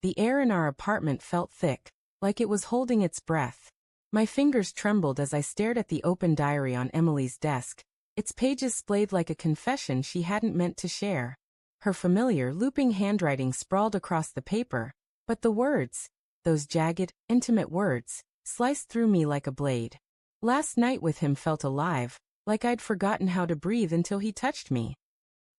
The air in our apartment felt thick, like it was holding its breath. My fingers trembled as I stared at the open diary on Emily's desk, its pages splayed like a confession she hadn't meant to share. Her familiar, looping handwriting sprawled across the paper, but the words, those jagged, intimate words, sliced through me like a blade. Last night with him felt alive, like I'd forgotten how to breathe until he touched me.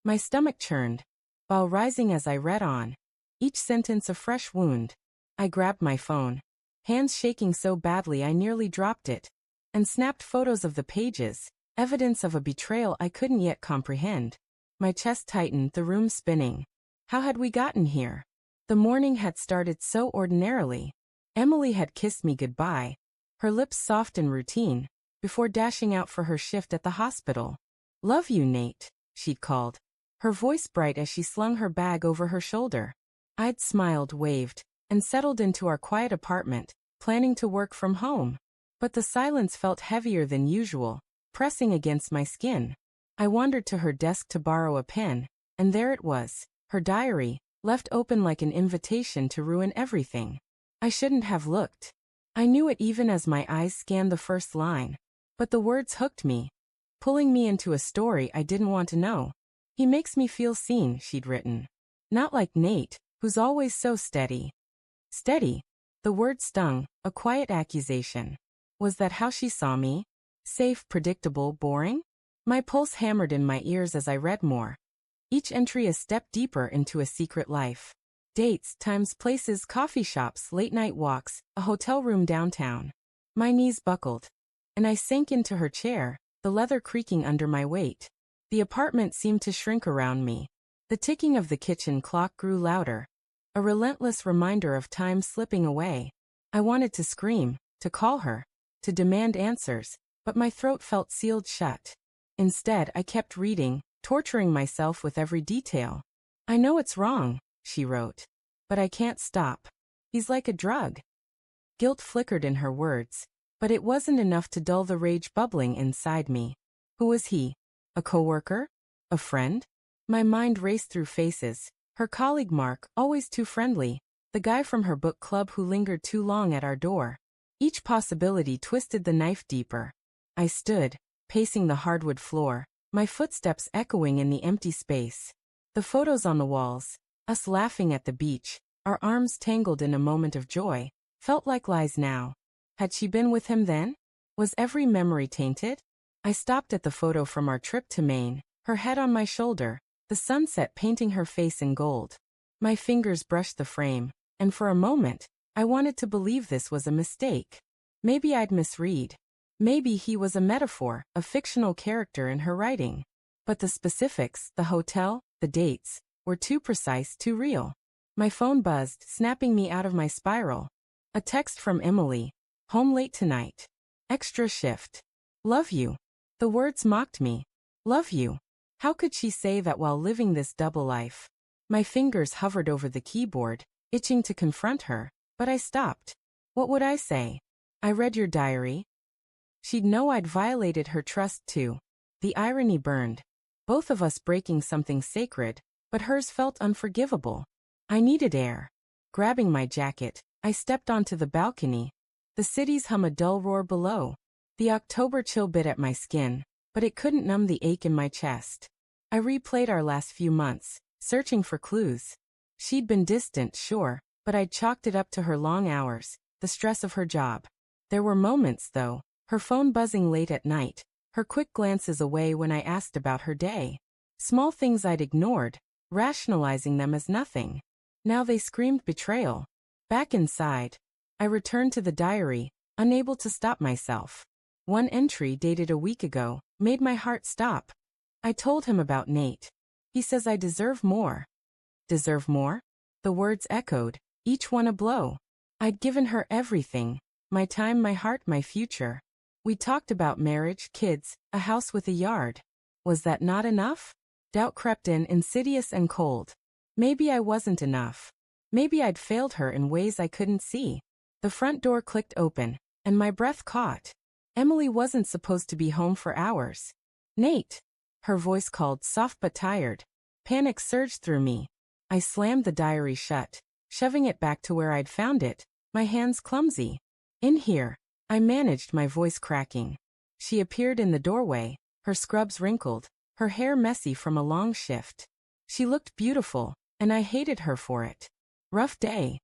My stomach churned, while rising as I read on, each sentence a fresh wound. I grabbed my phone, hands shaking so badly I nearly dropped it, and snapped photos of the pages, evidence of a betrayal I couldn't yet comprehend. My chest tightened, the room spinning. How had we gotten here? The morning had started so ordinarily. Emily had kissed me goodbye, her lips soft and routine, before dashing out for her shift at the hospital. "Love you, Nate," she'd called, her voice bright as she slung her bag over her shoulder. I'd smiled, waved, and settled into our quiet apartment, planning to work from home. But the silence felt heavier than usual, pressing against my skin. I wandered to her desk to borrow a pen, and there it was, her diary, left open like an invitation to ruin everything. I shouldn't have looked. I knew it even as my eyes scanned the first line. But the words hooked me, pulling me into a story I didn't want to know. "He makes me feel seen," she'd written. "Not like Nate, who's always so steady." Steady? The word stung, a quiet accusation. Was that how she saw me? Safe, predictable, boring? My pulse hammered in my ears as I read more. Each entry a step deeper into a secret life. Dates, times, places, coffee shops, late-night walks, a hotel room downtown. My knees buckled, and I sank into her chair, the leather creaking under my weight. The apartment seemed to shrink around me. The ticking of the kitchen clock grew louder, a relentless reminder of time slipping away. I wanted to scream, to call her, to demand answers, but my throat felt sealed shut. Instead, I kept reading, torturing myself with every detail. "I know it's wrong," she wrote, "but I can't stop. He's like a drug." Guilt flickered in her words, but it wasn't enough to dull the rage bubbling inside me. Who was he? A coworker? A friend? My mind raced through faces. Her colleague Mark, always too friendly. The guy from her book club who lingered too long at our door. Each possibility twisted the knife deeper. I stood, pacing the hardwood floor, my footsteps echoing in the empty space. The photos on the walls, us laughing at the beach, our arms tangled in a moment of joy, felt like lies now. Had she been with him then? Was every memory tainted? I stopped at the photo from our trip to Maine, her head on my shoulder, the sunset painting her face in gold. My fingers brushed the frame, and for a moment, I wanted to believe this was a mistake. Maybe I'd misread. Maybe he was a metaphor, a fictional character in her writing. But the specifics, the hotel, the dates, were too precise, too real. My phone buzzed, snapping me out of my spiral. A text from Emily. "Home late tonight. Extra shift. Love you." The words mocked me. Love you. How could she say that while living this double life? My fingers hovered over the keyboard, itching to confront her, but I stopped. What would I say? "I read your diary." She'd know I'd violated her trust too. The irony burned. Both of us breaking something sacred, but hers felt unforgivable. I needed air. Grabbing my jacket, I stepped onto the balcony. The city's hum a dull roar below. The October chill bit at my skin, but it couldn't numb the ache in my chest. I replayed our last few months, searching for clues. She'd been distant, sure, but I'd chalked it up to her long hours, the stress of her job. There were moments, though, her phone buzzing late at night, her quick glances away when I asked about her day. Small things I'd ignored, rationalizing them as nothing. Now they screamed betrayal. Back inside, I returned to the diary, unable to stop myself. One entry dated a week ago made my heart stop. I told him about Nate. He says I deserve more. Deserve more? The words echoed, each one a blow. I'd given her everything. My time, my heart, my future. We talked about marriage, kids, a house with a yard. Was that not enough? Doubt crept in, insidious and cold. Maybe I wasn't enough. Maybe I'd failed her in ways I couldn't see. The front door clicked open, and my breath caught. Emily wasn't supposed to be home for hours. "Nate!" Her voice called, soft but tired. Panic surged through me. I slammed the diary shut, shoving it back to where I'd found it, my hands clumsy. In here, I managed, my voice cracking. She appeared in the doorway, her scrubs wrinkled, her hair messy from a long shift. She looked beautiful, and I hated her for it. Rough day?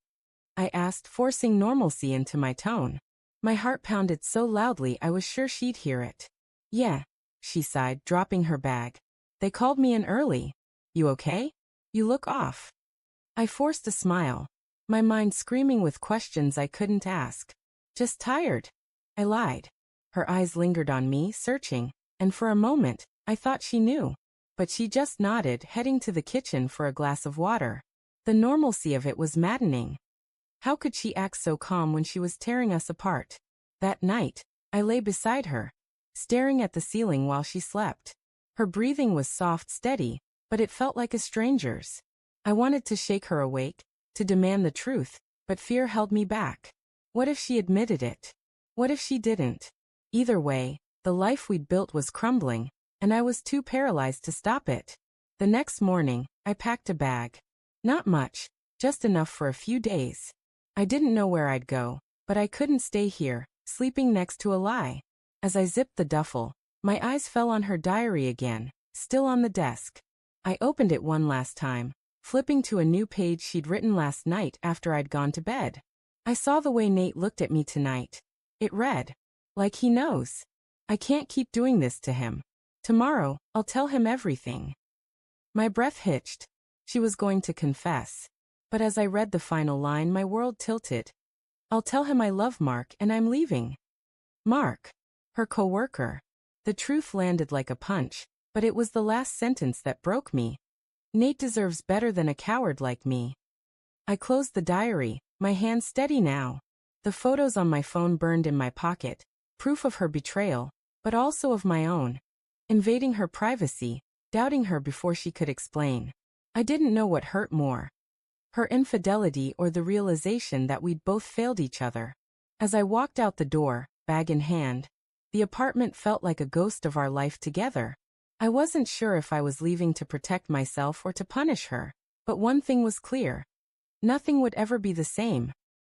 I asked, forcing normalcy into my tone. My heart pounded so loudly I was sure she'd hear it. Yeah, she sighed, dropping her bag. They called me in early. You okay? You look off. I forced a smile, my mind screaming with questions I couldn't ask. Just tired. I lied. Her eyes lingered on me, searching, and for a moment, I thought she knew. But she just nodded, heading to the kitchen for a glass of water. The normalcy of it was maddening. How could she act so calm when she was tearing us apart? That night, I lay beside her, staring at the ceiling while she slept. Her breathing was soft, steady, but it felt like a stranger's. I wanted to shake her awake, to demand the truth, but fear held me back. What if she admitted it? What if she didn't? Either way, the life we'd built was crumbling, and I was too paralyzed to stop it. The next morning, I packed a bag. Not much, just enough for a few days. I didn't know where I'd go, but I couldn't stay here, sleeping next to a lie. As I zipped the duffel, my eyes fell on her diary again, still on the desk. I opened it one last time, flipping to a new page she'd written last night after I'd gone to bed. I saw the way Nate looked at me tonight. It read, like he knows. I can't keep doing this to him. Tomorrow, I'll tell him everything. My breath hitched. She was going to confess. But as I read the final line, my world tilted. I'll tell him I love Mark and I'm leaving. Mark. Her coworker. The truth landed like a punch, but it was the last sentence that broke me. Nate deserves better than a coward like me. I closed the diary, my hand steady now. The photos on my phone burned in my pocket, proof of her betrayal, but also of my own. Invading her privacy, doubting her before she could explain. I didn't know what hurt more. Her infidelity or the realization that we'd both failed each other. As I walked out the door, bag in hand, the apartment felt like a ghost of our life together. I wasn't sure if I was leaving to protect myself or to punish her, but one thing was clear. Nothing would ever be the same.